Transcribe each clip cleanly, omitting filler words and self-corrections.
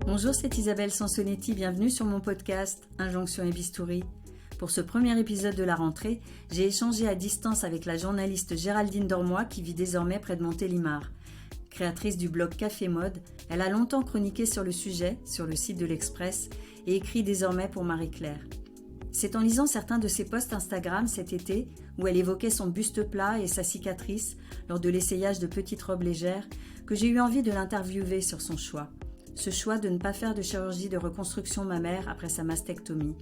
Bonjour, c'est Isabelle Sansonetti, bienvenue sur mon podcast Injonction et Bistouri. Pour ce premier épisode de la rentrée, j'ai échangé à distance avec la journaliste Géraldine Dormoy qui vit désormais près de Montélimar. Créatrice du blog Café Mode, elle a longtemps chroniqué sur le sujet, sur le site de l'Express, et écrit désormais pour Marie-Claire. C'est en lisant certains de ses posts Instagram cet été, où elle évoquait son buste plat et sa cicatrice lors de l'essayage de petites robes légères, que j'ai eu envie de l'interviewer sur son choix. Ce choix de ne pas faire de chirurgie de reconstruction mammaire après sa mastectomie.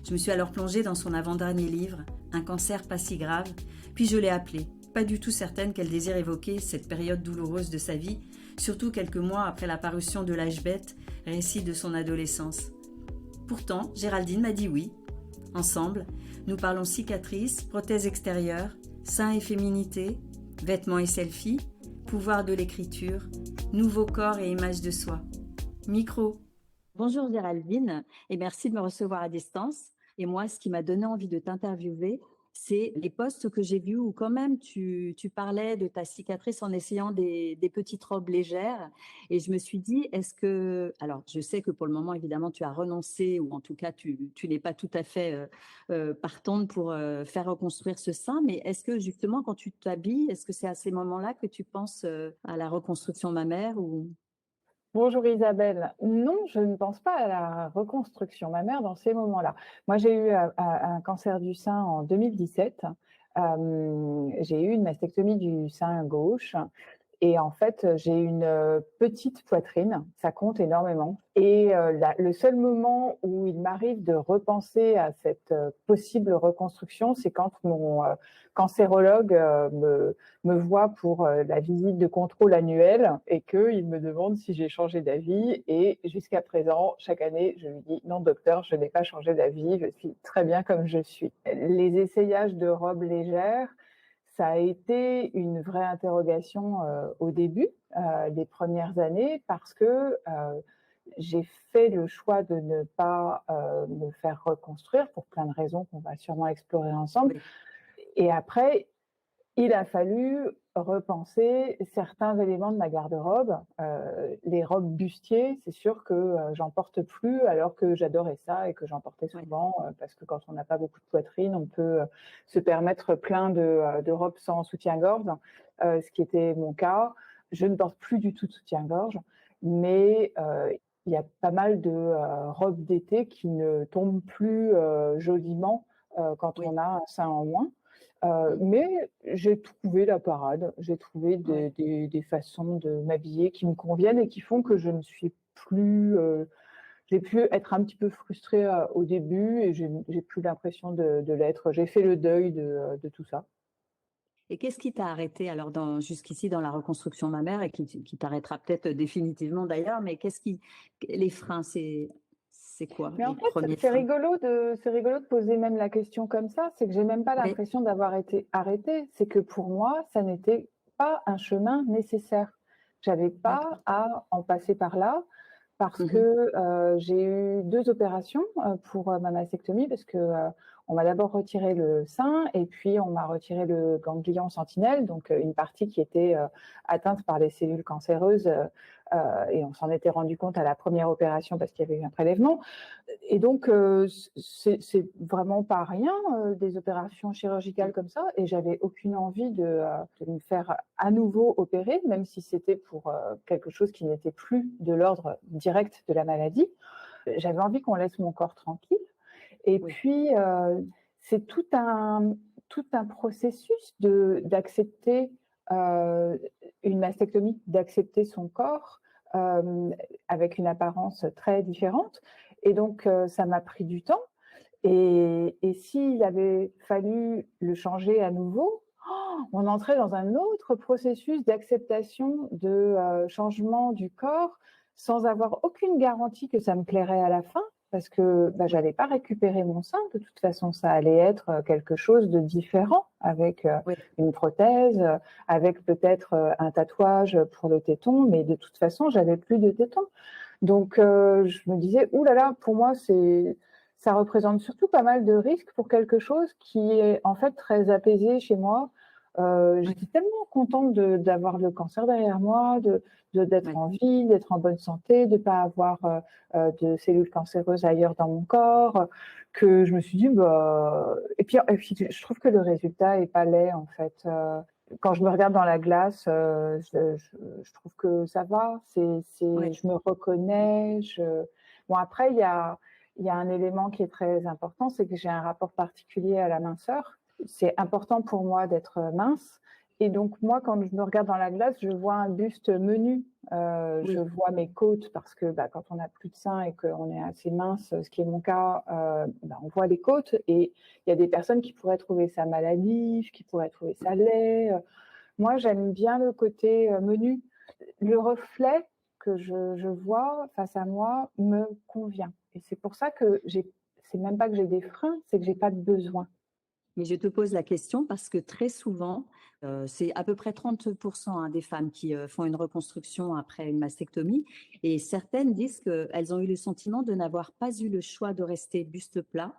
Je me suis alors plongée dans son avant-dernier livre, Un cancer pas si grave, puis je l'ai appelée, pas du tout certaine qu'elle désire évoquer cette période douloureuse de sa vie, surtout quelques mois après la parution de L'âge bête, récit de son adolescence. Pourtant, Géraldine m'a dit oui. Ensemble, nous parlons cicatrices, prothèses extérieures, seins et féminité, vêtements et selfies, pouvoir de l'écriture, nouveau corps et image de soi. Micro. Bonjour Géraldine, et merci de me recevoir à distance. Et moi, ce qui m'a donné envie de t'interviewer, c'est les posts que j'ai vus où quand même tu parlais de ta cicatrice en essayant des petites robes légères. Et je me suis dit, est-ce que... Alors, je sais que pour le moment, évidemment, tu as renoncé, ou en tout cas, tu n'es pas tout à fait partante pour faire reconstruire ce sein. Mais est-ce que justement, quand tu t'habilles, est-ce que c'est à ces moments-là que tu penses à la reconstruction mammaire ou... Bonjour Isabelle. Non, je ne pense pas à la reconstruction mammaire dans ces moments-là. Moi, j'ai eu un cancer du sein en 2017. J'ai eu une mastectomie du sein gauche. Et en fait, j'ai une petite poitrine, ça compte énormément. Et le seul moment où il m'arrive de repenser à cette possible reconstruction, c'est quand mon cancérologue me voit pour la visite de contrôle annuelle et qu'il me demande si j'ai changé d'avis. Et jusqu'à présent, chaque année, je lui dis « Non, docteur, je n'ai pas changé d'avis, je suis très bien comme je suis ». Les essayages de robes légères, ça a été une vraie interrogation au début, les premières années, parce que j'ai fait le choix de ne pas me faire reconstruire pour plein de raisons qu'on va sûrement explorer ensemble. Oui. Et après, il a fallu repenser certains éléments de ma garde-robe. Les robes bustiers, c'est sûr que j'en porte plus, alors que j'adorais ça et que j'en portais souvent, parce que quand on n'a pas beaucoup de poitrine, on peut se permettre plein de robes sans soutien-gorge, ce qui était mon cas. Je ne porte plus du tout de soutien-gorge, mais il y a pas mal de robes d'été qui ne tombent plus joliment quand on a un sein en moins. Mais j'ai trouvé la parade, j'ai trouvé des façons de m'habiller qui me conviennent et qui font que je ne suis plus... j'ai pu être un petit peu frustrée au début et j'ai plus l'impression de l'être. J'ai fait le deuil de tout ça. Et qu'est-ce qui t'a arrêté alors jusqu'ici dans la reconstruction mammaire et qui t'arrêtera peut-être définitivement d'ailleurs, mais les freins, c'est quoi? Mais en fait, c'est rigolo de poser même la question comme ça. C'est que j'ai même pas l'impression d'avoir été arrêtée. C'est que pour moi, ça n'était pas un chemin nécessaire. J'avais pas à en passer par là parce que j'ai eu 2 opérations pour ma mastectomie parce que on m'a d'abord retiré le sein et puis on m'a retiré le ganglion sentinelle, donc une partie qui était atteinte par les cellules cancéreuses et on s'en était rendu compte à la première opération parce qu'il y avait eu un prélèvement. Et donc, c'est vraiment pas rien, des opérations chirurgicales comme ça. Et j'avais aucune envie de me faire à nouveau opérer, même si c'était pour quelque chose qui n'était plus de l'ordre direct de la maladie. J'avais envie qu'on laisse mon corps tranquille. Et puis, c'est tout un processus d'accepter une mastectomie, d'accepter son corps avec une apparence très différente. Et donc, ça m'a pris du temps. Et s'il avait fallu le changer à nouveau, on entrait dans un autre processus d'acceptation de changement du corps sans avoir aucune garantie que ça me plairait à la fin, parce que j'allais pas récupérer mon sein. De toute façon, ça allait être quelque chose de différent avec une prothèse, avec peut-être un tatouage pour le téton, mais de toute façon, j'avais plus de téton. Donc, je me disais, oulala, pour moi, ça représente surtout pas mal de risques pour quelque chose qui est en fait très apaisé chez moi. J'étais tellement contente d'avoir le cancer derrière moi, de d'être Ouais. en vie, d'être en bonne santé, de ne pas avoir de cellules cancéreuses ailleurs dans mon corps, que je me suis dit, bah... Et puis, je trouve que le résultat n'est pas laid, en fait. Quand je me regarde dans la glace, je trouve que ça va. Ouais. Je me reconnais. Bon, après, il y a un élément qui est très important, c'est que j'ai un rapport particulier à la minceur. C'est important pour moi d'être mince. Et donc, moi, quand je me regarde dans la glace, je vois un buste menu. Je Oui. vois mes côtes parce que quand on n'a plus de seins et qu'on est assez mince, ce qui est mon cas, on voit les côtes. Et il y a des personnes qui pourraient trouver ça maladif, qui pourraient trouver ça laid. Moi, j'aime bien le côté menu. Le reflet que je vois face à moi me convient. Et c'est pour ça que c'est même pas que j'ai des freins, c'est que j'ai pas de besoin. Mais je te pose la question parce que très souvent, c'est à peu près 30% des femmes qui font une reconstruction après une mastectomie et certaines disent qu'elles ont eu le sentiment de n'avoir pas eu le choix de rester buste plat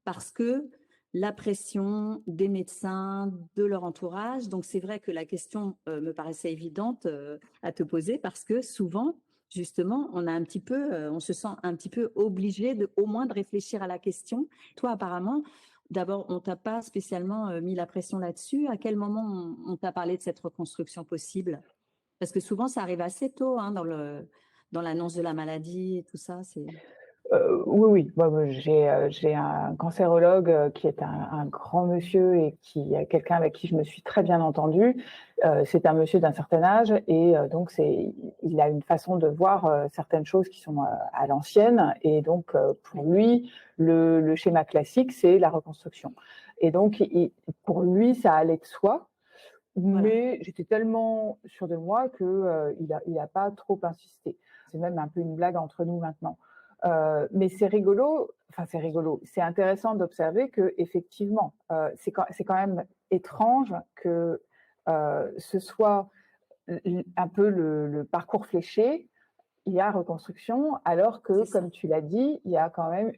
parce que la pression des médecins, de leur entourage. Donc c'est vrai que la question me paraissait évidente à te poser parce que souvent, justement, on se sent un petit peu obligé au moins de réfléchir à la question. Toi, apparemment, d'abord, on t'a pas spécialement mis la pression là-dessus. À quel moment on t'a parlé de cette reconstruction possible? Parce que souvent, ça arrive assez tôt hein, dans l'annonce de la maladie et tout ça. Oui, oui. Moi, j'ai un cancérologue qui est un grand monsieur et qui est quelqu'un avec qui je me suis très bien entendue. C'est un monsieur d'un certain âge et donc il a une façon de voir certaines choses qui sont à l'ancienne. Et donc, pour Oui, lui, le schéma classique, c'est la reconstruction. Et donc, pour lui, ça allait de soi. voilà. Mais j'étais tellement sûre de moi que il a pas trop insisté. C'est même un peu une blague entre nous maintenant. Mais c'est rigolo, enfin c'est rigolo, c'est intéressant d'observer qu'effectivement, c'est quand même étrange que ce soit un peu le parcours fléché, il y a reconstruction, alors que, C'est ça. comme tu l'as dit, il y a quand même,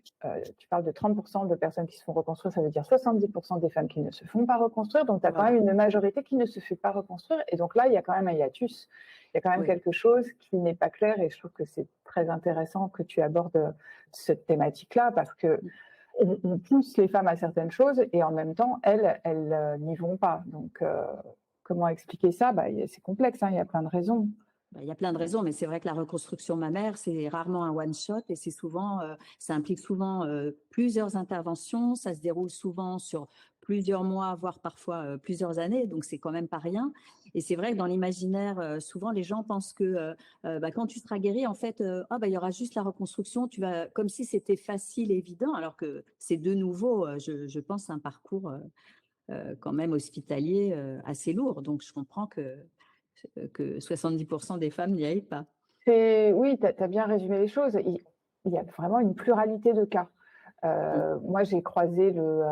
tu parles de 30% de personnes qui se font reconstruire, ça veut dire 70% des femmes qui ne se font pas reconstruire, donc tu as quand même Voilà. une majorité qui ne se fait pas reconstruire, et donc là, il y a quand même un hiatus, il y a quand même Oui. quelque chose qui n'est pas clair, et je trouve que c'est très intéressant que tu abordes cette thématique-là, parce que on pousse les femmes à certaines choses, et en même temps, elles n'y vont pas. Donc, comment expliquer ça? C'est complexe, hein, il y a plein de raisons. Il y a plein de raisons, mais c'est vrai que la reconstruction mammaire, c'est rarement un one-shot et ça implique souvent plusieurs interventions. Ça se déroule souvent sur plusieurs mois, voire parfois plusieurs années. Donc, c'est quand même pas rien. Et c'est vrai que dans l'imaginaire, souvent, les gens pensent que quand tu seras guéri, en fait, il y aura juste la reconstruction. Comme si c'était facile et évident, alors que c'est de nouveau, je pense, un parcours quand même hospitalier assez lourd. Donc, je comprends que 70% des femmes n'y aillent pas. Oui, tu as bien résumé les choses. Il y a vraiment une pluralité de cas. Mm. Moi, j'ai croisé le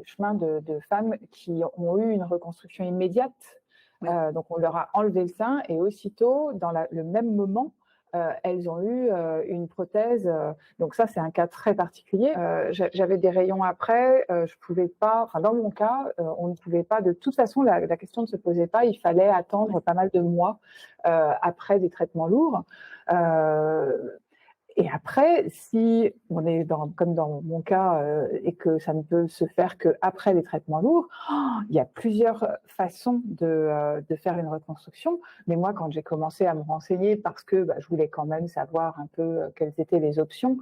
chemin de femmes qui ont eu une reconstruction immédiate. Oui, Donc, on leur a enlevé le sein et aussitôt, dans le même moment, elles ont eu une prothèse. Donc ça, c'est un cas très particulier. J'avais des rayons après. Je pouvais pas. Enfin, dans mon cas, on ne pouvait pas. De toute façon, la question ne se posait pas. Il fallait attendre oui. pas mal de mois après des traitements lourds. Euh, et après, si on est comme dans mon cas, et que ça ne peut se faire qu'après les traitements lourds, il y a plusieurs façons de faire une reconstruction. Mais moi, quand j'ai commencé à me renseigner, parce que je voulais quand même savoir un peu quelles étaient les options,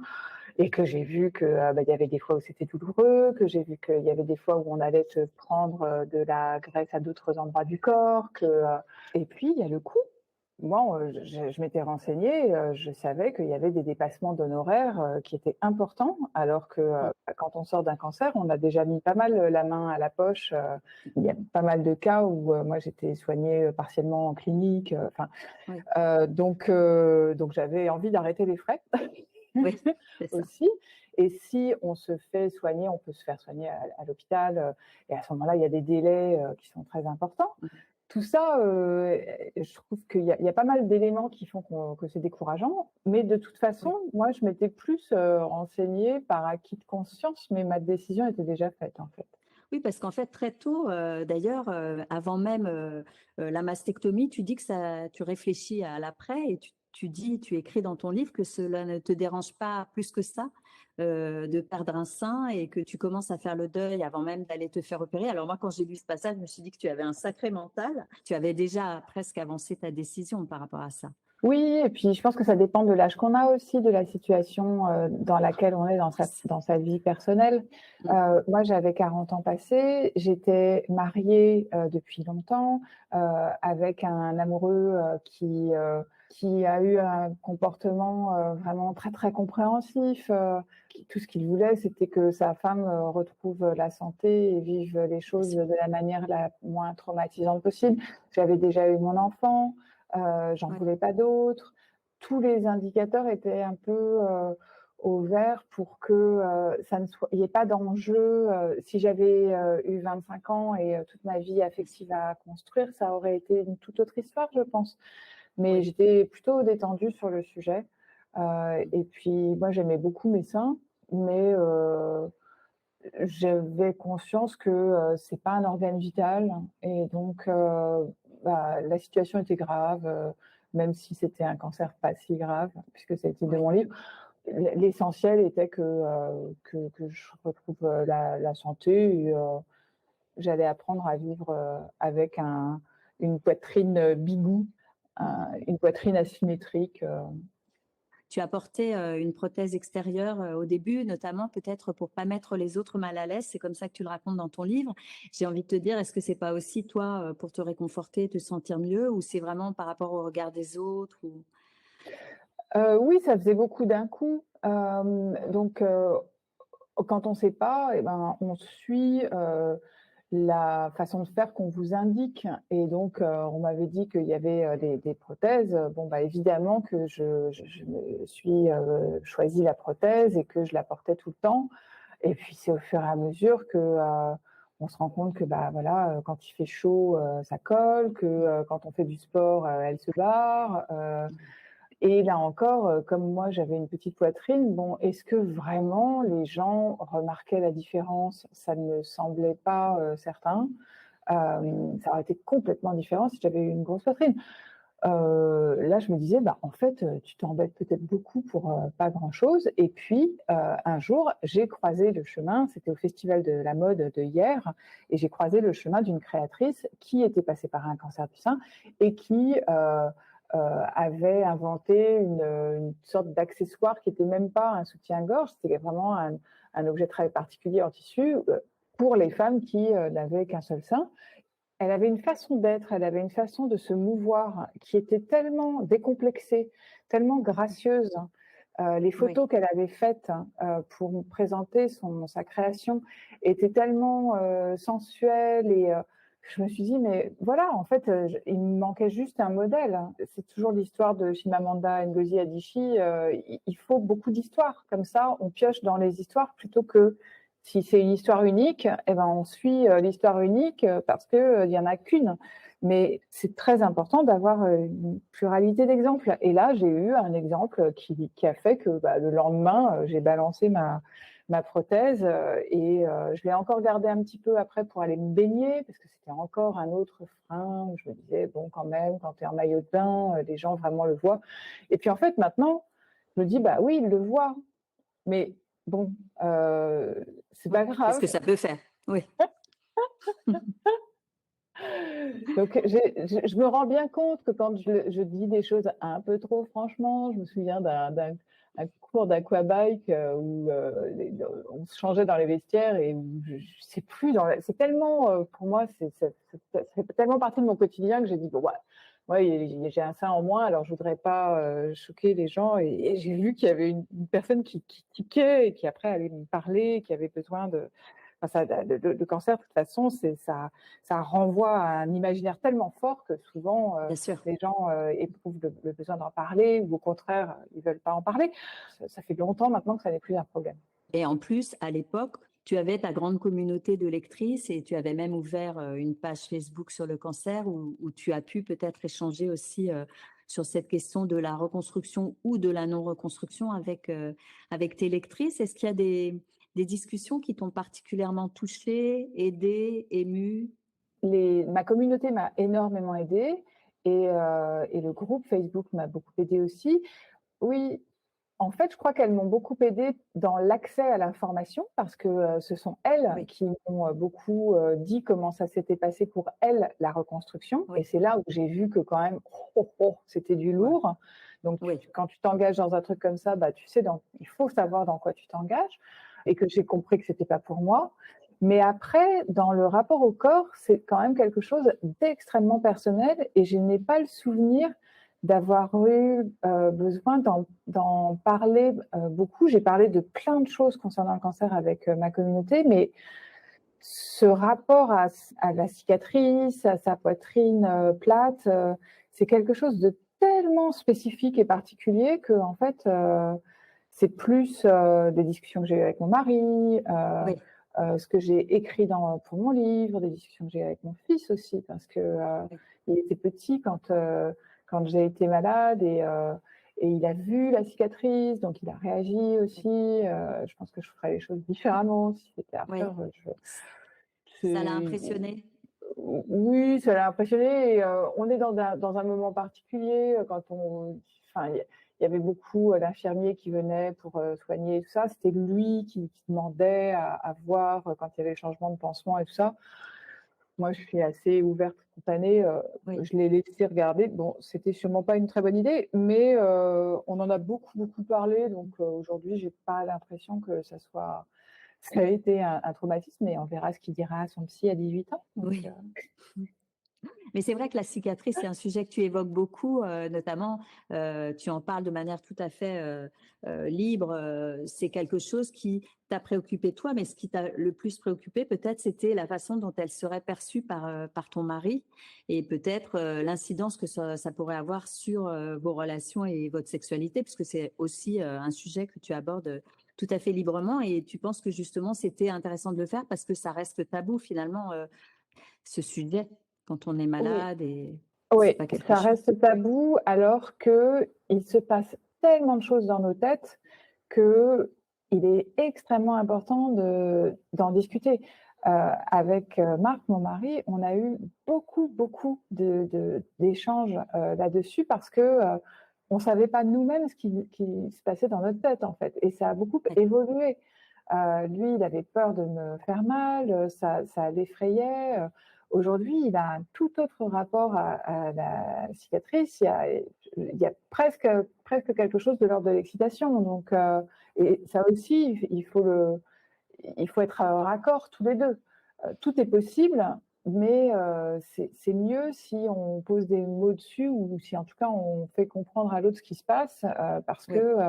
et que j'ai vu qu'il y avait des fois où c'était douloureux, que j'ai vu qu'il y avait des fois où on allait te prendre de la graisse à d'autres endroits du corps, et puis il y a le coût. Moi, je m'étais renseignée, je savais qu'il y avait des dépassements d'honoraires qui étaient importants, alors que Mm. quand on sort d'un cancer, on a déjà mis pas mal la main à la poche. Il y a pas mal de cas où moi j'étais soignée partiellement en clinique. Oui, Donc j'avais envie d'arrêter les frais oui, c'est ça. aussi. Et si on se fait soigner, on peut se faire soigner à l'hôpital. Et à ce moment-là, il y a des délais qui sont très importants. Mm. Tout ça, je trouve qu'il y a pas mal d'éléments qui font que c'est décourageant. Mais de toute façon, Oui. moi, je m'étais plus renseignée par acquis de conscience, mais ma décision était déjà faite, en fait. Oui, parce qu'en fait, très tôt, d'ailleurs, avant même la mastectomie, tu dis que tu réfléchis à l'après et tu écris dans ton livre que cela ne te dérange pas plus que ça de perdre un sein et que tu commences à faire le deuil avant même d'aller te faire opérer. Alors moi, quand j'ai lu ce passage, je me suis dit que tu avais un sacré mental. Tu avais déjà presque avancé ta décision par rapport à ça. Oui, et puis je pense que ça dépend de l'âge qu'on a aussi, de la situation dans laquelle on est dans sa vie personnelle. Mm. Moi, j'avais 40 ans passés, j'étais mariée depuis longtemps avec un amoureux qui a eu un comportement vraiment très, très compréhensif. Tout ce qu'il voulait, c'était que sa femme retrouve la santé et vive les choses de la manière la moins traumatisante possible. J'avais déjà eu mon enfant. J'en Ouais. voulais pas d'autres. Tous les indicateurs étaient un peu au vert pour que il n'y ait pas d'enjeu. Si j'avais eu 25 ans et toute ma vie affective à construire, ça aurait été une toute autre histoire, je pense. Mais Oui. j'étais plutôt détendue sur le sujet. Et puis, moi, j'aimais beaucoup mes seins, mais j'avais conscience que c'est pas un organe vital et donc la situation était grave, même si c'était un cancer pas si grave, puisque ça a été de Oui. mon livre. L'essentiel était que je retrouve la santé et j'allais apprendre à vivre avec une poitrine bigou, une poitrine asymétrique. Tu as porté une prothèse extérieure au début, notamment peut-être pour pas mettre les autres mal à l'aise. C'est comme ça que tu le racontes dans ton livre. J'ai envie de te dire, est-ce que c'est pas aussi toi pour te réconforter, te sentir mieux, ou c'est vraiment par rapport au regard des autres ou... Oui, ça faisait beaucoup d'un coup. Donc, quand on ne sait pas, eh ben, on suit la façon de faire qu'on vous indique. Et donc, on m'avait dit qu'il y avait des prothèses. Bon, bah, évidemment que je me suis choisi la prothèse et que je la portais tout le temps. Et puis, c'est au fur et à mesure que on se rend compte que bah, voilà, quand il fait chaud, ça colle, que quand on fait du sport, elle se barre. Et là encore, comme moi j'avais une petite poitrine, bon, est-ce que vraiment les gens remarquaient la différence? Ça ne me semblait pas certain. Ça aurait été complètement différent si j'avais eu une grosse poitrine. Là, je me disais, bah, en fait, tu t'embêtes peut-être beaucoup pour pas grand-chose. Et puis, un jour, j'ai croisé le chemin, c'était au Festival de la mode de hier, et j'ai croisé le chemin d'une créatrice qui était passée par un cancer du sein et qui avait inventé une sorte d'accessoire qui n'était même pas un soutien-gorge, c'était vraiment un objet très particulier en tissu pour les femmes qui n'avaient qu'un seul sein. Elle avait une façon d'être, elle avait une façon de se mouvoir qui était tellement décomplexée, tellement gracieuse. Les Oui. photos qu'elle avait faites pour me présenter sa création étaient tellement sensuelles et je me suis dit, mais voilà, en fait, il me manquait juste un modèle. C'est toujours l'histoire de Chimamanda Ngozi Adichie. Il faut beaucoup d'histoires. Comme ça, on pioche dans les histoires plutôt que si c'est une histoire unique, eh ben, on suit l'histoire unique parce qu'il n'y en a qu'une. Mais c'est très important d'avoir une pluralité d'exemples. Et là, j'ai eu un exemple qui a fait que bah, le lendemain, j'ai balancé ma prothèse et je l'ai encore gardée un petit peu après pour aller me baigner parce que c'était encore un autre frein où je me disais, bon, quand même, quand tu es en maillot de bain, les gens vraiment le voient. Et puis en fait, maintenant, je me dis, bah oui, ils le voient. Mais bon, c'est Oui. pas Qu'est-ce grave. que ça peut faire? Oui. Donc, je me rends bien compte que quand je dis des choses un peu trop franchement, je me souviens d'un cours d'aquabike où on se changeait dans les vestiaires et où je sais plus, c'est tellement, pour moi, c'est tellement partie de mon quotidien que j'ai dit, bon, ouais, j'ai un sein en moins, alors je voudrais pas choquer les gens. Et j'ai vu qu'il y avait une personne qui tiquait et qui après allait me parler, qui avait besoin de... Enfin, le cancer, de toute façon, ça renvoie à un imaginaire tellement fort que souvent, Bien sûr. les gens éprouvent le besoin d'en parler ou au contraire, ils ne veulent pas en parler. Ça fait longtemps maintenant que ça n'est plus un problème. Et en plus, à l'époque, tu avais ta grande communauté de lectrices et tu avais même ouvert une page Facebook sur le cancer où tu as pu peut-être échanger aussi sur cette question de la reconstruction ou de la non-reconstruction avec tes lectrices. Est-ce qu'il y a des discussions qui t'ont particulièrement touchée, aidée, émue? Ma communauté m'a énormément aidée et le groupe Facebook m'a beaucoup aidée aussi. Oui, en fait, je crois qu'elles m'ont beaucoup aidée dans l'accès à l'information parce que, ce sont elles Oui, qui m'ont, beaucoup, dit comment ça s'était passé pour elles, la reconstruction et oui, c'est là où j'ai vu que quand même, c'était du ouais, lourd. Donc oui, quand tu t'engages dans un truc comme ça, bah, tu sais il faut savoir dans quoi tu t'engages et que j'ai compris que c'était pas pour moi. Mais après, dans le rapport au corps, c'est quand même quelque chose d'extrêmement personnel et je n'ai pas le souvenir d'avoir eu, besoin d'en parler, beaucoup. J'ai parlé de plein de choses concernant le cancer avec, ma communauté, mais ce rapport à la cicatrice, à sa poitrine, plate, c'est quelque chose de tellement spécifique et particulier qu'en fait, c'est plus, des discussions que j'ai eues avec mon mari, oui, ce que j'ai écrit pour mon livre, des discussions que j'ai eues avec mon fils aussi parce que, oui. il était petit quand j'ai été malade et il a vu la cicatrice, donc il a réagi aussi. Je pense que je ferais les choses différemment si c'était à Oui. refaire, Ça l'a c'est impressionné? oui, ça l'a impressionné et on est dans un moment particulier, enfin, il y avait beaucoup, d'infirmiers qui venaient pour, soigner et tout ça. C'était lui qui demandait à voir, quand il y avait le changement de pansement et tout ça. Moi, je suis assez ouverte, spontanée, Oui. je l'ai laissé regarder. Bon, c'était sûrement pas une très bonne idée, mais on en a beaucoup, beaucoup parlé donc aujourd'hui, j'ai pas l'impression que ça a été un traumatisme et on verra ce qu'il dira à son psy à 18 ans donc Oui. Mais c'est vrai que la cicatrice, c'est un sujet que tu évoques beaucoup, notamment, tu en parles de manière tout à fait libre. C'est quelque chose qui t'a préoccupé toi, mais ce qui t'a le plus préoccupé, peut-être, c'était la façon dont elle serait perçue par ton mari et peut-être l'incidence que ça pourrait avoir sur vos relations et votre sexualité, puisque c'est aussi un sujet que tu abordes tout à fait librement. Et tu penses que justement, c'était intéressant de le faire parce que ça reste tabou finalement, ce sujet quand on est oui. malade et c'est Oui, pas quelque ça chose. reste tabou alors qu'il se passe tellement de choses dans nos têtes qu'il est extrêmement important d'en discuter. Avec, Marc, mon mari, on a eu beaucoup, beaucoup d'échanges, là-dessus parce que, on savait pas nous-mêmes ce qui se passait dans notre tête, en fait et ça a beaucoup Ouais, évolué. Lui, il avait peur de me faire mal, ça l'effrayait, aujourd'hui, il a un tout autre rapport à la cicatrice. Il y a presque quelque chose de l'ordre de l'excitation. Donc, et ça aussi, il faut être raccord tous les deux. Tout est possible, mais c'est mieux si on pose des mots dessus ou si en tout cas on fait comprendre à l'autre ce qui se passe, parce que oui.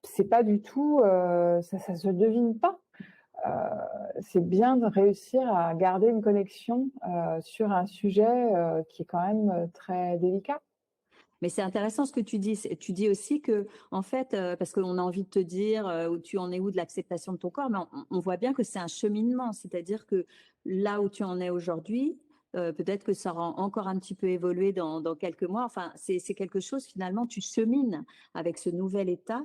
c'est pas du tout, ça se devine pas. C'est bien de réussir à garder une connexion, sur un sujet, qui est quand même, très délicat. Mais c'est intéressant ce que tu dis. Tu dis aussi que, en fait, parce qu'on a envie de te dire où tu en es où de l'acceptation de ton corps, mais on voit bien que c'est un cheminement. C'est-à-dire que là où tu en es aujourd'hui, peut-être que ça aura encore un petit peu évolué dans quelques mois. Enfin, c'est quelque chose, finalement, tu chemines avec ce nouvel état,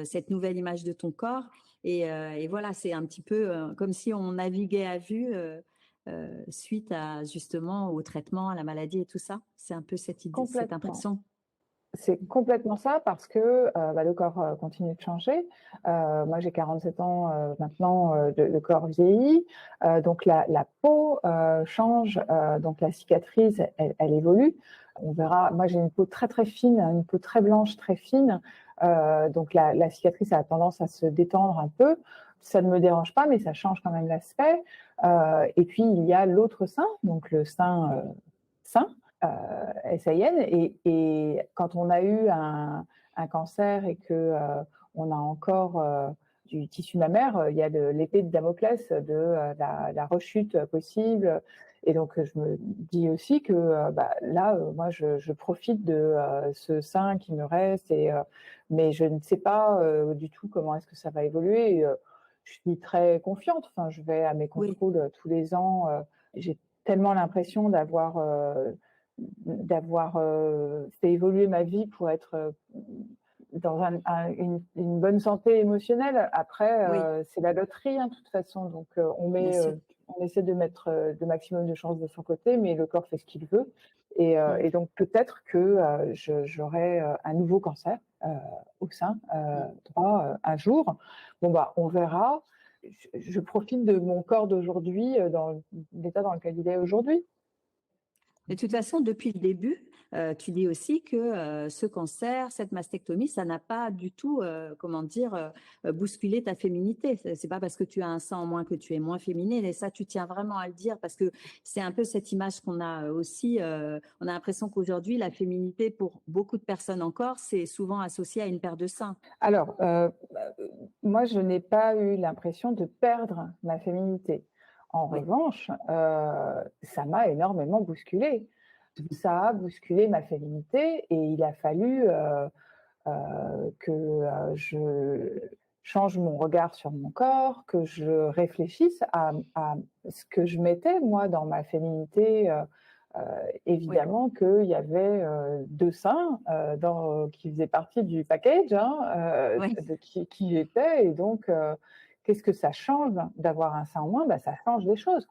cette nouvelle image de ton corps. Et voilà, c'est un petit peu comme si on naviguait à vue. Suite à justement au traitement, à la maladie et tout ça. C'est un peu cette idée, cette Complètement. impression. C'est complètement ça parce que, bah, le corps, continue de changer. Moi, j'ai 47 ans, maintenant, le corps vieillit, donc la peau, change, donc la cicatrice, elle évolue. On verra. Moi, j'ai une peau très, très fine, une peau très blanche, très fine, donc la cicatrice a tendance à se détendre un peu. Ça ne me dérange pas, mais ça change quand même l'aspect, et puis il y a l'autre sein, donc le sein, sain, SAIN et quand on a eu un cancer et que, on a encore, du tissu mammaire, il y a l'épée de Damoclès de, la rechute possible et donc je me dis aussi que, bah, là, moi je profite de, ce sein qui me reste mais je ne sais pas, du tout comment est-ce que ça va évoluer et je suis très confiante. Enfin, je vais à mes Oui, contrôles, tous les ans, j'ai tellement l'impression d'avoir fait évoluer ma vie pour être dans une bonne santé émotionnelle. Oui, Après, c'est la loterie, hein, de toute façon. Donc, bien sûr. on essaie de mettre le maximum de chances de son côté, mais le corps fait ce qu'il veut. Mm. Et donc, peut-être que j'aurai un nouveau cancer au sein Mm. droit un jour. Bon, bah, on verra. Je profite de mon corps d'aujourd'hui dans l'état dans lequel il est aujourd'hui. De toute façon, depuis le début, tu dis aussi que ce cancer, cette mastectomie, ça n'a pas du tout, comment dire, bousculé ta féminité. C'est pas parce que tu as un sein en moins que tu es moins féminine. Et ça, tu tiens vraiment à le dire parce que c'est un peu cette image qu'on a aussi. On a l'impression qu'aujourd'hui, la féminité, pour beaucoup de personnes encore, c'est souvent associé à une paire de seins. Alors, moi, je n'ai pas eu l'impression de perdre ma féminité. En Oui, revanche, ça m'a énormément bousculée. Ça a bousculé ma féminité et il a fallu que je change mon regard sur mon corps, que je réfléchisse à ce que je mettais, moi, dans ma féminité. oui, Évidemment qu'il y avait deux seins qui faisaient partie du package, hein, oui, de qui j'étais. Et donc, qu'est-ce que ça change d'avoir un sein en moins? Ça change des choses.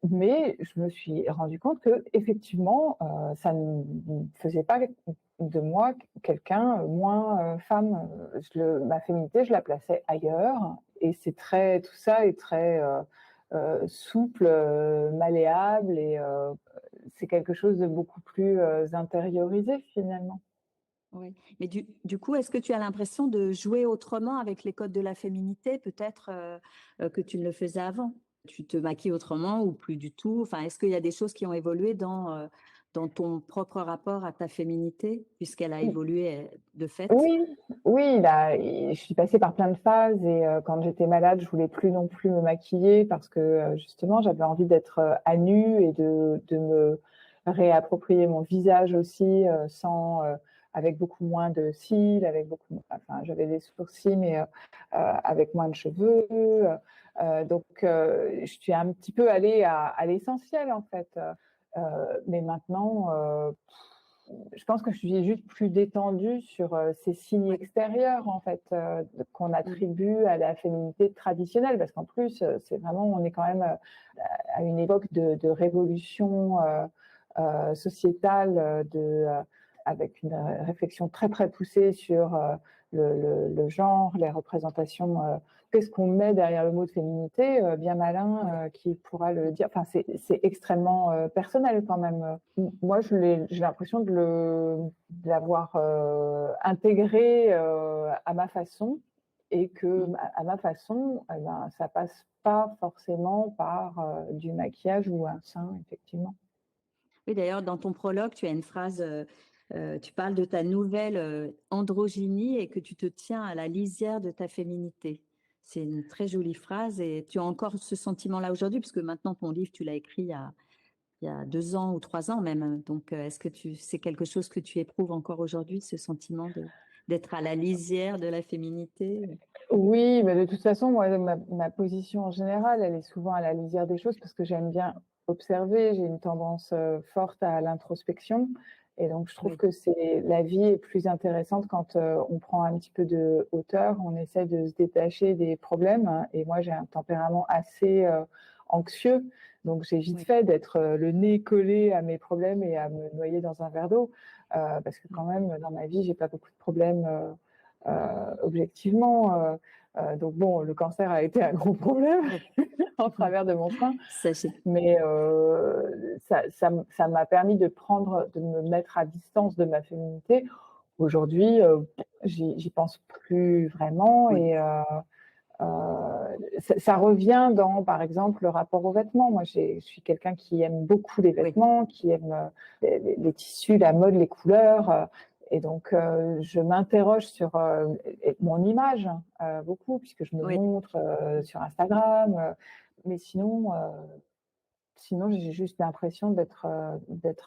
Mais je me suis rendu compte que effectivement, ça ne faisait pas de moi quelqu'un moins femme. Ma féminité, je la plaçais ailleurs. Et tout ça est très souple, malléable et c'est quelque chose de beaucoup plus intériorisé finalement. oui. Mais du coup, est-ce que tu as l'impression de jouer autrement avec les codes de la féminité, peut-être que tu ne le faisais avant? Tu te maquilles autrement ou plus du tout? Enfin, est-ce qu'il y a des choses qui ont évolué dans ton propre rapport à ta féminité, puisqu'elle a évolué de fait? Oui, oui, je suis passée par plein de phases et quand j'étais malade, je voulais plus non plus me maquiller parce que justement, j'avais envie d'être à nu et de me réapproprier mon visage aussi avec beaucoup moins de cils, enfin, j'avais des sourcils, mais avec moins de cheveux. Donc, je suis un petit peu allée à l'essentiel en fait. Mais maintenant, je pense que je suis juste plus détendue sur ces signes Oui. extérieurs en fait qu'on Mm. attribue à la féminité traditionnelle, parce qu'en plus c'est vraiment, on est quand même à une époque de révolution sociétale avec une réflexion très très poussée sur le genre, les représentations. Qu'est-ce qu'on met derrière le mot de féminité? Bien Oui. malin qui pourra le dire. Enfin, c'est extrêmement personnel quand même. Moi, j'ai l'impression de l'avoir intégré à ma façon et que Mm. à ma façon, eh ben, ça passe pas forcément par du maquillage ou un sein, effectivement. Oui, d'ailleurs, dans ton prologue, tu as une phrase, tu parles de ta nouvelle androgynie et que tu te tiens à la lisière de ta féminité. C'est une très jolie phrase et tu as encore ce sentiment-là aujourd'hui, puisque maintenant ton livre, tu l'as écrit il y a 2 ans ou 3 ans même. Donc, est-ce que c'est quelque chose que tu éprouves encore aujourd'hui, ce sentiment d'être à la lisière de la féminité? Oui, mais de toute façon, moi, ma position en général, elle est souvent à la lisière des choses parce que j'aime bien observer. J'ai une tendance forte à l'introspection. Et donc, je trouve Oui, que la vie est plus intéressante quand on prend un petit peu de hauteur, on essaie de se détacher des problèmes, hein. Et moi, j'ai un tempérament assez anxieux. Donc, j'ai vite oui, fait d'être le nez collé à mes problèmes et à me noyer dans un verre d'eau. Parce que mm, quand même, dans ma vie, j'ai pas beaucoup de problèmes. Objectivement. Donc bon, le cancer a été un gros problème oui. en travers de mon sein, Sachez. mais ça m'a permis de me mettre à distance de ma féminité. Aujourd'hui, j'y pense plus vraiment Oui, et ça revient dans, par exemple, le rapport aux vêtements. Moi, je suis quelqu'un qui aime beaucoup les oui, vêtements, qui aime les tissus, la mode, les couleurs. Et donc, je m'interroge sur mon image beaucoup, puisque je me oui, montre sur Instagram. Mais sinon, j'ai juste l'impression d'être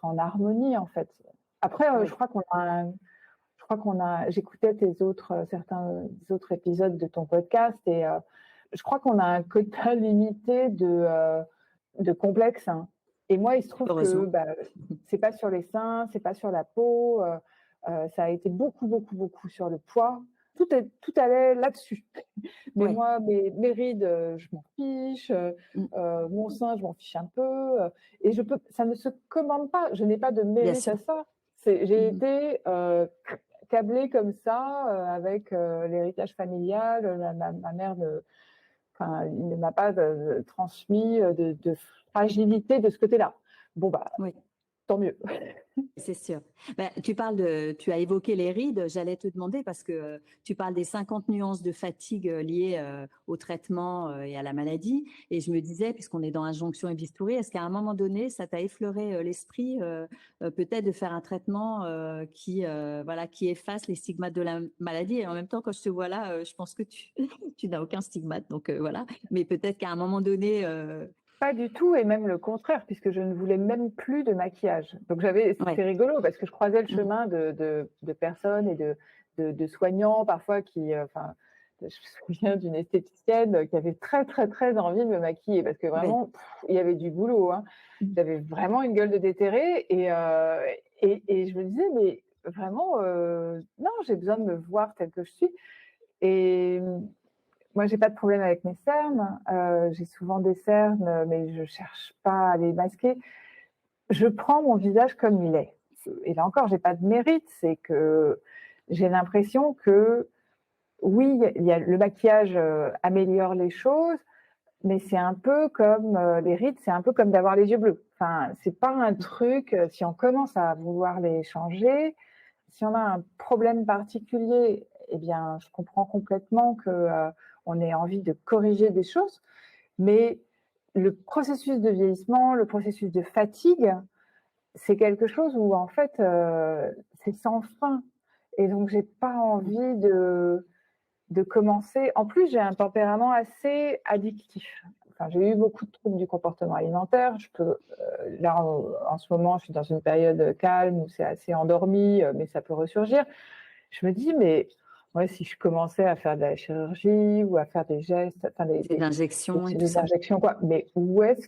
en harmonie, en fait. Après, oui. je crois j'écoutais certains autres épisodes de ton podcast et je crois qu'on a un quota limité de complexes, hein. Et moi, il se trouve que Heureusement. c'est pas sur les seins, c'est pas sur la peau. Ça a été beaucoup, beaucoup, beaucoup sur le poids. Tout allait là-dessus. Mais Ouais. moi, mes rides, je m'en fiche. Mmh. Mon sein, je m'en fiche un peu. Et ça ne se commande pas. Je n'ai pas de Bien mérite sûr. à ça. J'ai Mmh. été câblée comme ça, avec l'héritage familial. Ma mère il ne m'a pas transmis de fragilité de ce côté-là. Bon, bah, Oui. tant mieux. C'est sûr. Ben, tu as évoqué les rides, j'allais te demander parce que tu parles des 50 nuances de fatigue liées au traitement et à la maladie. Et je me disais, puisqu'on est dans injonction et bistouri, est-ce qu'à un moment donné, ça t'a effleuré l'esprit peut-être de faire un traitement voilà, qui efface les stigmates de la maladie. Et en même temps, quand je te vois là, je pense que tu n'as aucun stigmate. Donc voilà. Mais peut-être qu'à un moment donné, Pas du tout, et même le contraire, puisque je ne voulais même plus de maquillage. Donc ouais. c'était rigolo parce que je croisais le Mmh. chemin de personnes et de soignants parfois je me souviens d'une esthéticienne qui avait très, très, très envie de me maquiller parce que Ouais. vraiment, il y avait du boulot, hein. Mmh. J'avais vraiment une gueule de déterré et je me disais, mais vraiment, non, j'ai besoin de me voir telle que je suis. Et moi, j'ai pas de problème avec mes cernes. J'ai souvent des cernes, mais je cherche pas à les masquer. Je prends mon visage comme il est. Et là encore, j'ai pas de mérite. C'est que j'ai l'impression que oui, le maquillage améliore les choses, mais c'est un peu comme les rides, c'est un peu comme d'avoir les yeux bleus. Enfin, c'est pas un truc. Si on commence à vouloir les changer, si on a un problème particulier, eh bien, je comprends complètement que on ait envie de corriger des choses, mais le processus de vieillissement, le processus de fatigue, c'est quelque chose où en fait, c'est sans fin. Et donc, j'ai pas envie de commencer. En plus, j'ai un tempérament assez addictif. Enfin, j'ai eu beaucoup de troubles du comportement alimentaire. Là, en ce moment, je suis dans une période calme où c'est assez endormi, mais ça peut ressurgir. Je me dis, mais ouais, si je commençais à faire de la chirurgie ou à faire des gestes, enfin Des injections et tout des ça. injections, quoi. Mais où est-ce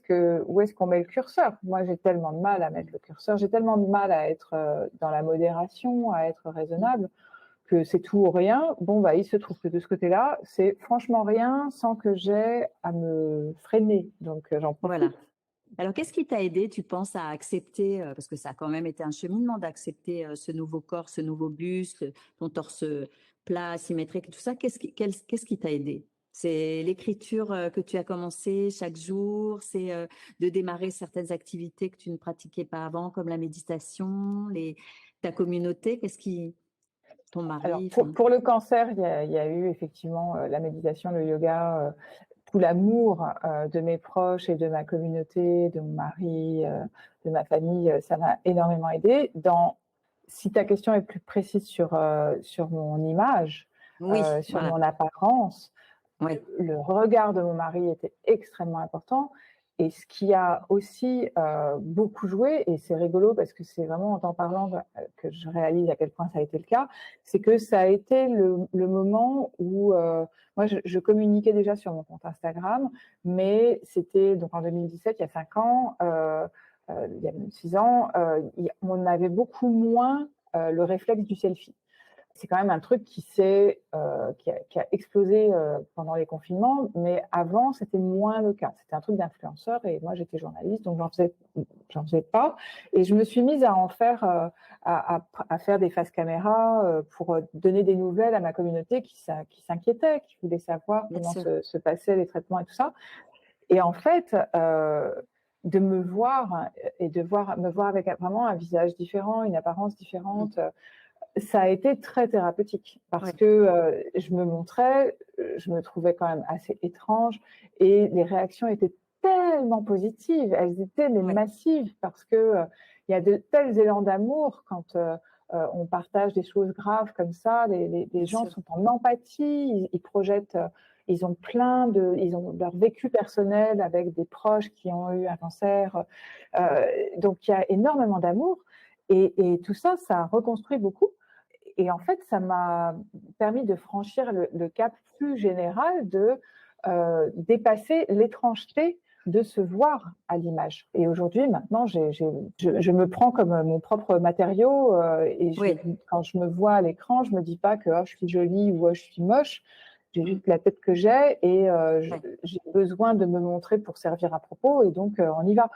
qu'on met le curseur? Moi, j'ai tellement de mal à mettre le curseur. J'ai tellement de mal à être dans la modération, à être raisonnable, que c'est tout ou rien. Bon, bah, il se trouve que de ce côté-là, c'est franchement rien sans que j'aie à me freiner. Donc, j'en Voilà. profite. Alors, qu'est-ce qui t'a aidé, tu penses, à accepter, parce que ça a quand même été un cheminement d'accepter ce nouveau corps, ce nouveau buste, ton torse plat, symétrique, tout ça. Qu'est-ce qui t'a aidé? C'est l'écriture que tu as commencé chaque jour, c'est de démarrer certaines activités que tu ne pratiquais pas avant, comme la méditation, ta communauté, ton Alors, mari, enfin, pour le cancer, il y a eu effectivement la méditation, le yoga, tout l'amour de mes proches et de ma communauté, de mon mari, de ma famille, ça m'a énormément aidé. Si ta question est plus précise sur mon image, oui, sur voilà, mon apparence, ouais, le regard de mon mari était extrêmement important. Et ce qui a aussi beaucoup joué, et c'est rigolo parce que c'est vraiment en t'en parlant que je réalise à quel point ça a été le cas, c'est que ça a été le moment où moi je communiquais déjà sur mon compte Instagram, mais c'était donc en 2017, il y a 5 ans, il y a même 6 ans, on avait beaucoup moins le réflexe du selfie. C'est quand même un truc qui a explosé pendant les confinements, mais avant, c'était moins le cas. C'était un truc d'influenceur et moi, j'étais journaliste, donc j'en faisais pas. Et je me suis mise à en faire, à faire des faces caméra pour donner des nouvelles à ma communauté qui s'inquiétait, qui voulait savoir bien comment sûr. se passaient les traitements et tout ça. Et en fait, de me voir et me voir avec vraiment un visage différent, une apparence Mm. différente, ça a été très thérapeutique parce Ouais, que je me montrais, je me trouvais quand même assez étrange et les réactions étaient tellement positives, elles étaient mais ouais, massives parce que il y a de tels élans d'amour quand on partage des choses graves comme ça. Les bien gens sûr. sont en empathie, ils projettent, ils ont leur vécu personnel avec des proches qui ont eu un cancer. Donc il y a énormément d'amour et tout ça, ça a reconstruit beaucoup. Et en fait, ça m'a permis de franchir le cap plus général de dépasser l'étrangeté de se voir à l'image. Et aujourd'hui, maintenant, je me prends comme mon propre matériau et Oui, quand je me vois à l'écran, je me dis pas que oh, je suis jolie ou oh, je suis moche. J'ai juste la tête que j'ai et ouais. j'ai besoin de me montrer pour servir à propos et donc on y va.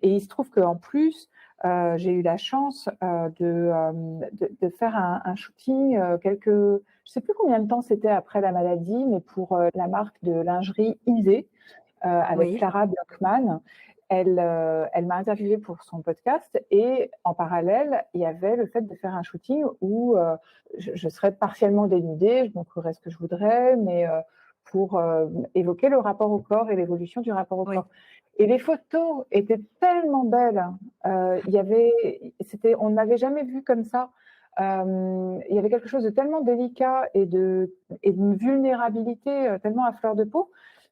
Et il se trouve qu'en plus, j'ai eu la chance de faire un shooting je sais plus combien de temps c'était après la maladie, mais pour la marque de lingerie Isée avec Oui. Clara Blockman. Elle m'a interviewée pour son podcast et en parallèle, il y avait le fait de faire un shooting où je serais partiellement dénudée, je montrerais ce que je voudrais, mais pour évoquer le rapport au corps et l'évolution du rapport au Oui. corps. Et les photos étaient tellement belles. On n'avait jamais vu comme ça. Il y avait quelque chose de tellement délicat et d'une vulnérabilité tellement à fleur de peau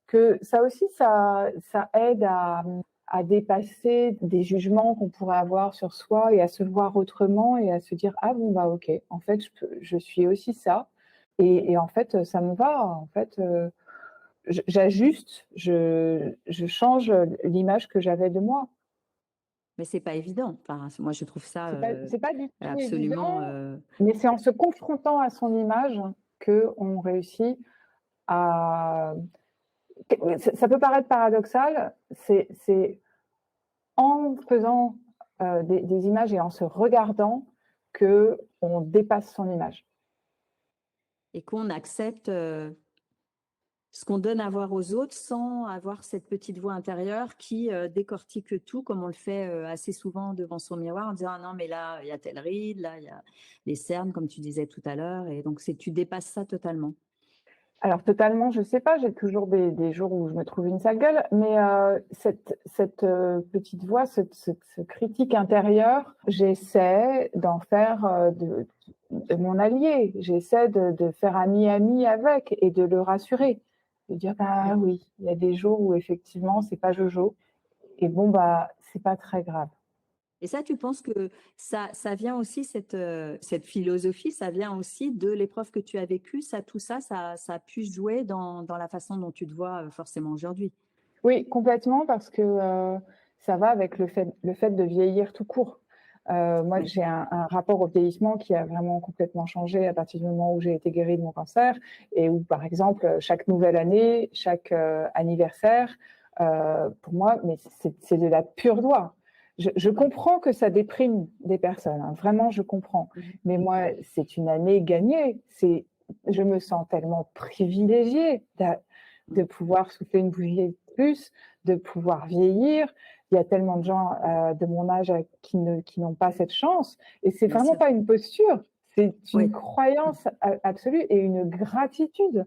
que ça aussi, ça aide à dépasser des jugements qu'on pourrait avoir sur soi et à se voir autrement et à se dire ah bon bah ok en fait je suis aussi ça et en fait ça me va en fait j'ajuste je change l'image que j'avais de moi. Mais c'est pas évident. Enfin, moi, je trouve ça C'est pas du tout absolument. évident, mais c'est en se confrontant à son image que on réussit à ça peut paraître paradoxal, c'est en faisant des images et en se regardant qu'on dépasse son image. Et qu'on accepte ce qu'on donne à voir aux autres sans avoir cette petite voix intérieure qui décortique tout, comme on le fait assez souvent devant son miroir en disant ah non, mais là, il y a telle ride, là, il y a les cernes, comme tu disais tout à l'heure. Et donc, tu dépasses ça totalement. Alors totalement, je ne sais pas, j'ai toujours des jours où je me trouve une sale gueule, mais cette petite voix, ce critique intérieur, j'essaie d'en faire de mon allié. J'essaie de faire ami-ami avec et de le rassurer. De dire, bah Mm. oui, il y a des jours où effectivement, c'est pas Jojo. Et bon, bah, c'est pas très grave. Et ça, tu penses que ça vient aussi, cette philosophie, ça vient aussi de l'épreuve que tu as vécue, tout ça, ça a pu jouer dans la façon dont tu te vois forcément aujourd'hui. Oui, complètement, parce que ça va avec le fait de vieillir tout court. Moi, Oui. j'ai un rapport au vieillissement qui a vraiment complètement changé à partir du moment où j'ai été guérie de mon cancer et où, par exemple, chaque nouvelle année, chaque anniversaire, pour moi, mais c'est de la pure joie. Je comprends que ça déprime des personnes, hein, vraiment, je comprends. Mhm. Mais moi, c'est une année gagnée. Je me sens tellement privilégiée de pouvoir souffler une bougie de plus, de pouvoir vieillir. Il y a tellement de gens de mon âge qui n'ont pas cette chance. Et c'est Bien vraiment sûr. pas une posture, c'est une Oui. croyance absolue et une gratitude.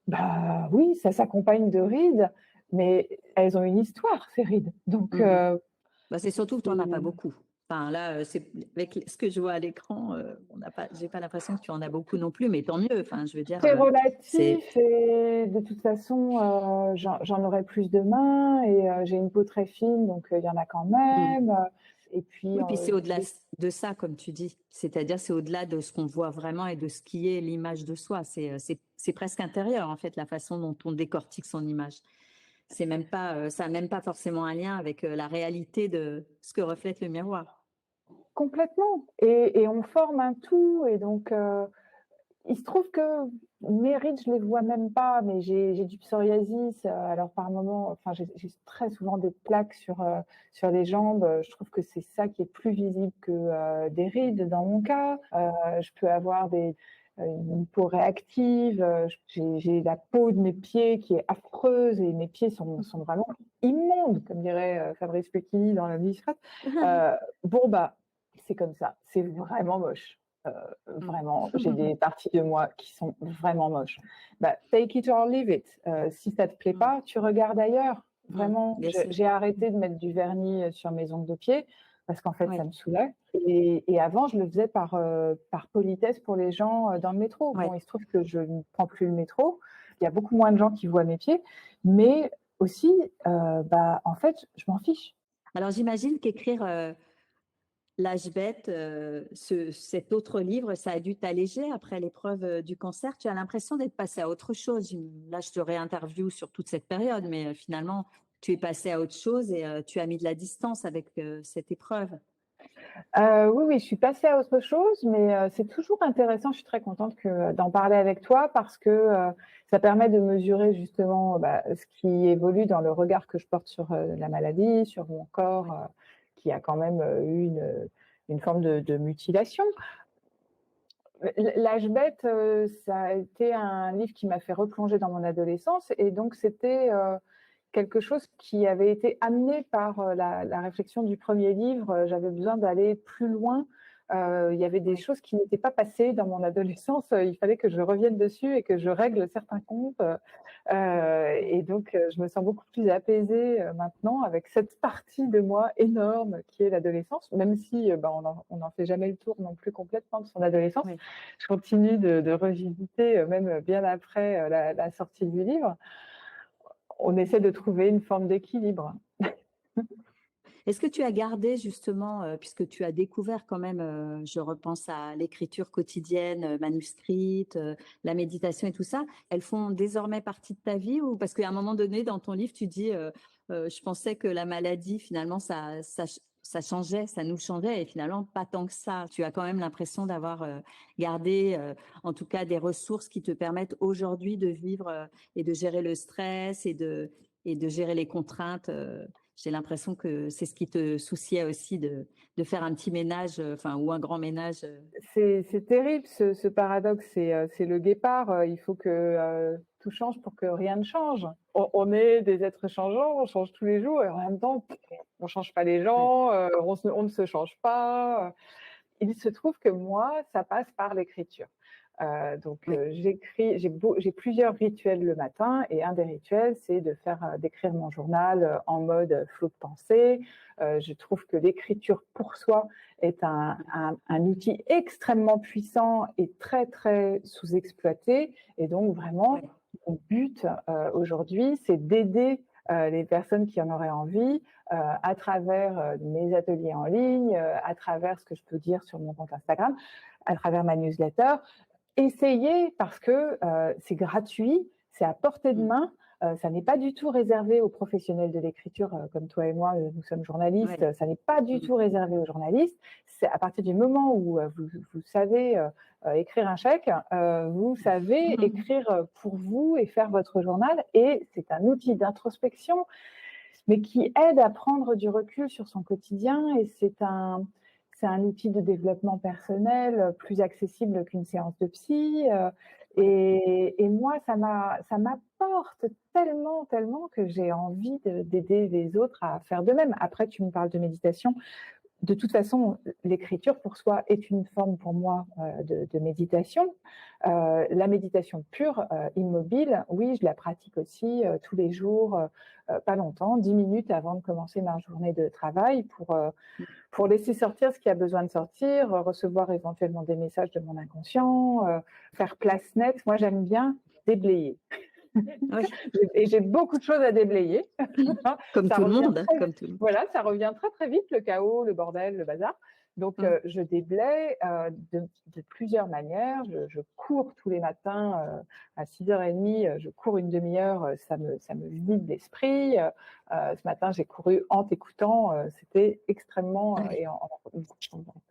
Bah oui, ça s'accompagne de rides, mais elles ont une histoire, ces rides. Donc, Mhm. Bah, c'est surtout que tu n'en as pas c'est beaucoup. Enfin, là, avec ce que je vois à l'écran, j'ai pas l'impression que tu en as beaucoup non plus, mais tant mieux. Enfin, je veux dire, c'est c'est. relatif et de toute façon, j'en aurai plus demain et j'ai une peau très fine, donc il y en a quand Mm. même. Et puis, Oui, puis c'est au-delà de ça, comme tu dis. C'est-à-dire, c'est au-delà de ce qu'on voit vraiment et de ce qui est l'image de soi. C'est presque intérieur, en fait, la façon dont on décortique son image. Ça n'a même pas forcément un lien avec la réalité de ce que reflète le miroir. complètement. Et on forme un tout. Et donc, il se trouve que mes rides, je les vois même pas, mais j'ai du psoriasis. Alors, par moment, enfin, j'ai très souvent des plaques sur les jambes. Je trouve que c'est ça qui est plus visible que des rides dans mon cas. Je peux avoir une peau réactive. J'ai la peau de mes pieds qui est affreuse et mes pieds sont vraiment immondes, comme dirait Fabrice Lucchini dans La Vie discrète. Bon, bah, c'est comme ça. C'est vraiment moche. Vraiment, j'ai des parties de moi qui sont vraiment moches. Bah, take it or leave it. Si ça te plaît pas, tu regardes ailleurs. Vraiment, Bien sûr. j'ai arrêté de mettre du vernis sur mes ongles de pied parce qu'en fait, Oui, ça me saoulait. Et avant, je le faisais par politesse pour les gens dans le métro. oui. Bon, il se trouve que je ne prends plus le métro. Il y a beaucoup moins de gens qui voient mes pieds, mais aussi, bah, en fait, je m'en fiche. Alors, j'imagine qu'écrire L'âge bête, cet autre livre, ça a dû t'alléger après l'épreuve du cancer. Tu as l'impression d'être passé à autre chose. Là, je te réinterviewe sur toute cette période, mais finalement, tu es passé à autre chose et tu as mis de la distance avec cette épreuve. Oui, oui, je suis passée à autre chose, mais c'est toujours intéressant. Je suis très contente d'en parler avec toi parce que ça permet de mesurer justement ce qui évolue dans le regard que je porte sur la maladie, sur mon corps, Ouais. qui a quand même eu une forme de mutilation. L'âge bête, ça a été un livre qui m'a fait replonger dans mon adolescence et donc c'était quelque chose qui avait été amené par la réflexion du premier livre. J'avais besoin d'aller plus loin. Il y avait des Ouais. choses qui n'étaient pas passées dans mon adolescence. Il fallait que je revienne dessus et que je règle certains comptes. Et donc, je me sens beaucoup plus apaisée maintenant avec cette partie de moi énorme qui est l'adolescence, même si on n'en fait jamais le tour non plus complètement de son adolescence. Ouais. Je continue de revisiter, même bien après la sortie du livre. On essaie de trouver une forme d'équilibre. Est-ce que tu as gardé justement, puisque tu as découvert quand même, je repense à l'écriture quotidienne, manuscrite, la méditation et tout ça, elles font désormais partie de ta vie ou parce qu'à un moment donné dans ton livre tu dis, je pensais que la maladie finalement ça changeait, ça nous changeait et finalement pas tant que ça. Tu as quand même l'impression d'avoir gardé, en tout cas des ressources qui te permettent aujourd'hui de vivre et de gérer le stress et de gérer les contraintes. J'ai l'impression que c'est ce qui te souciait aussi de faire un petit ménage, ou un grand ménage. C'est terrible ce paradoxe, c'est le guépard. Il faut que tout change pour que rien ne change. On est des êtres changeants, on change tous les jours et en même temps, on ne change pas les Ouais, gens, on ne se change pas. Il se trouve que moi, ça passe par l'écriture. ouais, J'écris, j'ai plusieurs rituels le matin et un des rituels, c'est d'écrire mon journal en mode flot de pensée. Je trouve que l'écriture pour soi est un outil extrêmement puissant et très, très sous-exploité. Et donc, vraiment, ouais, mon but aujourd'hui, c'est d'aider les personnes qui en auraient envie à travers mes ateliers en ligne, à travers ce que je peux dire sur mon compte Instagram, à travers ma newsletter. Essayez parce que c'est gratuit, c'est à portée de mm, main. Ça n'est pas du tout réservé aux professionnels de l'écriture comme toi et moi, nous sommes journalistes. ouais, Ça n'est pas du mm, tout réservé aux journalistes. C'est à partir du moment où vous savez écrire un chèque, vous savez écrire pour vous et faire votre journal. Et c'est un outil d'introspection, mais qui aide à prendre du recul sur son quotidien. Et c'est un outil de développement personnel plus accessible qu'une séance de psy. ouais. Et moi, ça m'apporte tellement, tellement que j'ai envie d'aider les autres à faire de même. Après, tu me parles de méditation. De toute façon, l'écriture pour soi est une forme pour moi de méditation. La méditation pure, immobile, oui, je la pratique aussi tous les jours, pas longtemps, 10 minutes avant de commencer ma journée de travail pour laisser sortir ce qui a besoin de sortir, recevoir éventuellement des messages de mon inconscient, faire place nette. Moi, j'aime bien déblayer. Oui, Et j'ai beaucoup de choses à déblayer. comme Ça tout le revient monde, très, comme tout le monde. voilà, ça revient très très vite, le chaos, le bordel, le bazar. Donc, Mm. je déblaye de plusieurs manières. Je cours tous les matins à 6h30. Je cours une demi-heure. Ça me vide l'esprit. Ce matin, j'ai couru en t'écoutant. C'était extrêmement Ouais, et en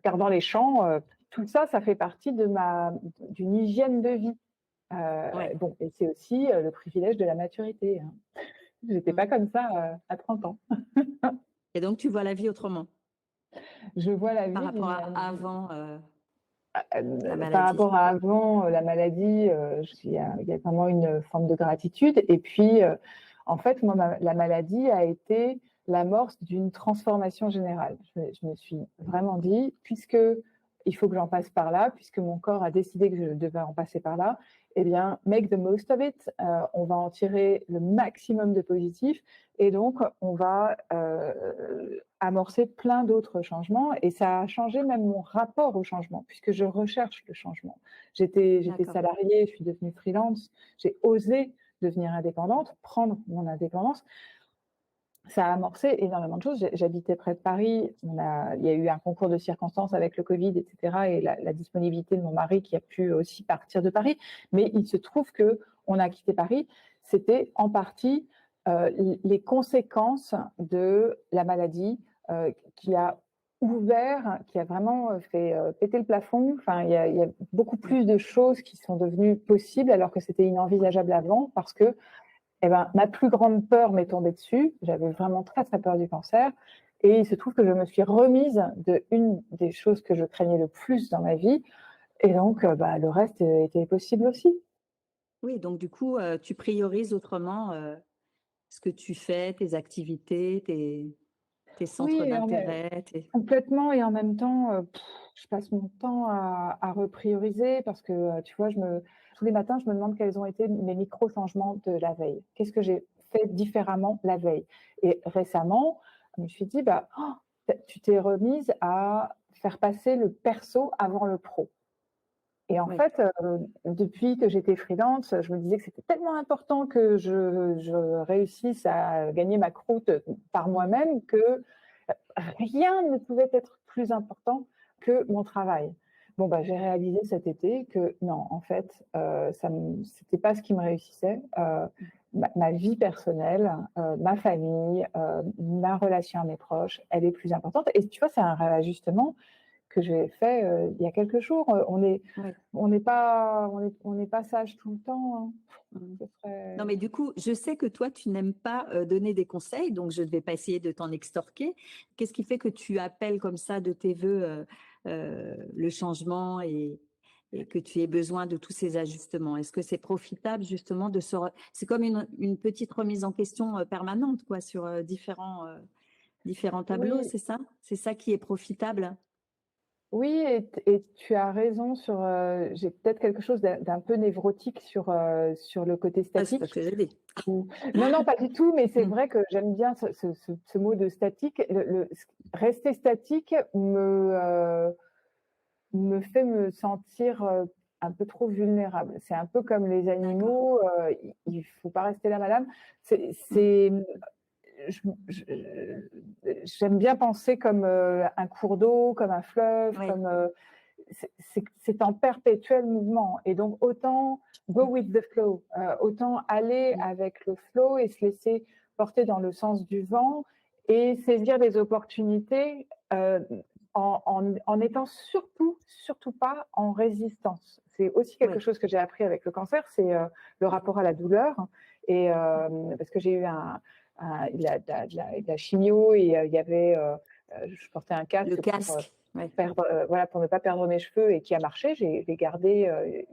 regardant les champs. Tout ça, ça fait partie d'une hygiène de vie. ouais. Bon, et c'est aussi le privilège de la maturité. Hein. J'étais Mm. pas comme ça à 30 ans. Et donc tu vois la vie autrement Je vois la par vie rapport d'une à manière. avant la Par maladie. rapport à avant la maladie, il y a vraiment une forme de gratitude. Et puis, en fait, moi, la maladie a été l'amorce d'une transformation générale. Je me suis vraiment dit, puisque il faut que j'en passe par là, puisque mon corps a décidé que je devais en passer par là, eh bien, make the most of it. On va en tirer le maximum de positif. Et donc, on va amorcer plein d'autres changements. Et ça a changé même mon rapport au changement, puisque je recherche le changement. J'étais D'accord. salariée, je suis devenue freelance. J'ai osé devenir indépendante, prendre mon indépendance. Ça a amorcé énormément de choses. J'habitais près de Paris. Il y a eu un concours de circonstances avec le Covid, etc. Et la disponibilité de mon mari qui a pu aussi partir de Paris. Mais il se trouve qu'on a quitté Paris. C'était en partie les conséquences de la maladie qui a ouvert, qui a vraiment fait péter le plafond. Enfin, il y a beaucoup plus de choses qui sont devenues possibles alors que c'était inenvisageable avant parce que ma plus grande peur m'est tombée dessus. J'avais vraiment très, très peur du cancer. Et il se trouve que je me suis remise de une des choses que je craignais le plus dans ma vie. Et donc, le reste était possible aussi. Oui, donc du coup, tu priorises autrement ce que tu fais, tes activités, tes centres Oui, d'intérêt. complètement. Et en même temps, je passe mon temps à reprioriser parce que, tu vois, tous les matins, je me demande quels ont été mes micro-changements de la veille. Qu'est-ce que j'ai fait différemment la veille? Et récemment, je me suis dit, tu t'es remise à faire passer le perso avant le pro. Et en fait, depuis que j'étais freelance, je me disais que c'était tellement important que je réussisse à gagner ma croûte par moi-même que rien ne pouvait être plus important que mon travail. Bon, j'ai réalisé cet été que non, en fait, c'était pas ce qui me réussissait. Ma vie personnelle, ma famille, ma relation à mes proches, elle est plus importante. Et tu vois, c'est un réajustement que j'ai fait il y a quelques jours. On n'est pas sage tout le temps. Hein. Non, mais du coup, je sais que toi, tu n'aimes pas donner des conseils, donc je ne vais pas essayer de t'en extorquer. Qu'est-ce qui fait que tu appelles comme ça de tes voeux le changement et que tu aies besoin de tous ces ajustements? Est-ce que c'est profitable justement C'est comme une petite remise en question permanente, quoi, sur différents tableaux, Oui, c'est ça? C'est ça qui est profitable? oui, et tu as raison j'ai peut-être quelque chose d'un peu névrotique sur le côté Ah, c'est pas ce statique. que j'ai dit. Non, non, pas du tout, mais c'est vrai que j'aime bien ce mot de statique. Rester statique me fait me sentir un peu trop vulnérable. C'est un peu comme les animaux, il faut pas rester là, madame. J'aime bien penser comme un cours d'eau, comme un fleuve, Oui, comme c'est en perpétuel mouvement. Et donc, autant go with the flow, autant aller avec le flow et se laisser porter dans le sens du vent et saisir les opportunités en étant surtout pas en résistance. C'est aussi quelque chose que j'ai appris avec le cancer, c'est le rapport à la douleur. Et parce que j'ai eu de la chimio et il y avait, je portais un casque le casque. pour ne pas perdre mes cheveux et qui a marché. J'ai gardé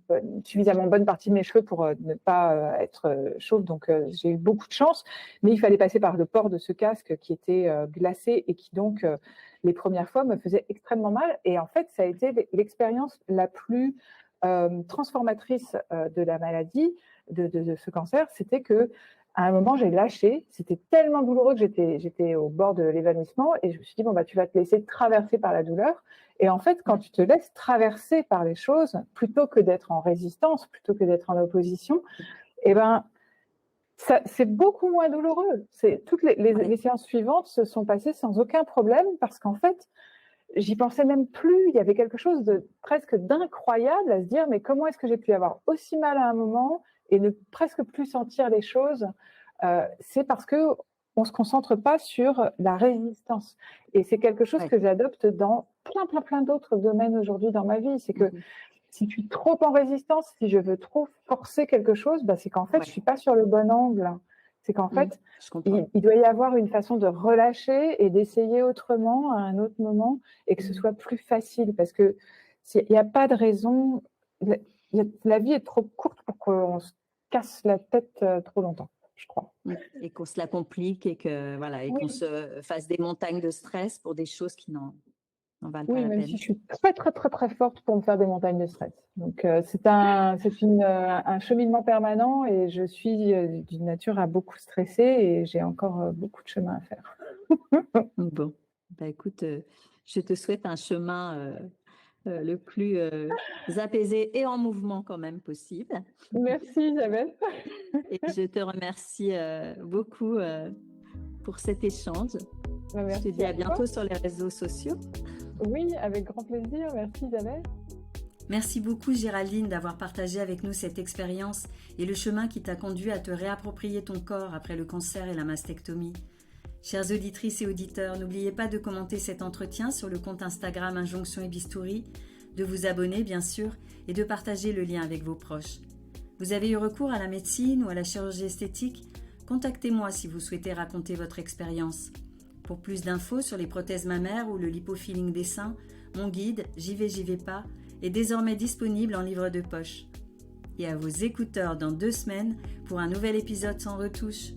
une suffisamment bonne partie de mes cheveux pour ne pas être chauve. Donc, j'ai eu beaucoup de chance. Mais il fallait passer par le port de ce casque qui était glacé et qui donc, les premières fois, me faisait extrêmement mal. Et en fait, ça a été l'expérience la plus transformatrice de la maladie, de ce cancer. C'était que à un moment, j'ai lâché. C'était tellement douloureux que j'étais au bord de l'évanouissement et je me suis dit, tu vas te laisser traverser par la douleur. Et en fait, quand tu te laisses traverser par les choses, plutôt que d'être en résistance, plutôt que d'être en opposition, c'est beaucoup moins douloureux. Toutes les séances suivantes se sont passées sans aucun problème parce qu'en fait, j'y pensais même plus. Il y avait quelque chose de presque d'incroyable à se dire, mais comment est-ce que j'ai pu avoir aussi mal à un moment et ne presque plus sentir les choses? C'est parce que on se concentre pas sur la résistance. Et c'est quelque chose que j'adopte dans plein d'autres domaines aujourd'hui dans ma vie. C'est que si je suis trop en résistance, si je veux trop forcer quelque chose, c'est qu'en fait, je suis pas sur le bon angle. C'est qu'en fait, il doit y avoir une façon de relâcher et d'essayer autrement à un autre moment et que ce soit plus facile. Parce que il n'y a pas de raison. La vie est trop courte pour qu'on se casse la tête trop longtemps, je crois. Et qu'on se la complique et qu'on se fasse des montagnes de stress pour des choses qui n'en valent pas la peine. Oui, même si je suis très forte pour me faire des montagnes de stress. Donc, c'est un cheminement permanent et je suis d'une nature à beaucoup stresser et j'ai encore beaucoup de chemin à faire. Bon, écoute, je te souhaite un chemin le plus apaisé et en mouvement quand même possible. Merci Isabelle. Et je te remercie beaucoup pour cet échange. Je te dis à bientôt sur les réseaux sociaux. Oui, avec grand plaisir. Merci Isabelle. Merci beaucoup Géraldine d'avoir partagé avec nous cette expérience et le chemin qui t'a conduit à te réapproprier ton corps après le cancer et la mastectomie. Chères auditrices et auditeurs, n'oubliez pas de commenter cet entretien sur le compte Instagram Injonction et Bistouri, de vous abonner bien sûr et de partager le lien avec vos proches. Vous avez eu recours à la médecine ou à la chirurgie esthétique? Contactez-moi si vous souhaitez raconter votre expérience. Pour plus d'infos sur les prothèses mammaires ou le lipofilling des seins, mon guide J'y vais pas est désormais disponible en livre de poche. Et à vos écouteurs dans 2 semaines pour un nouvel épisode sans retouche.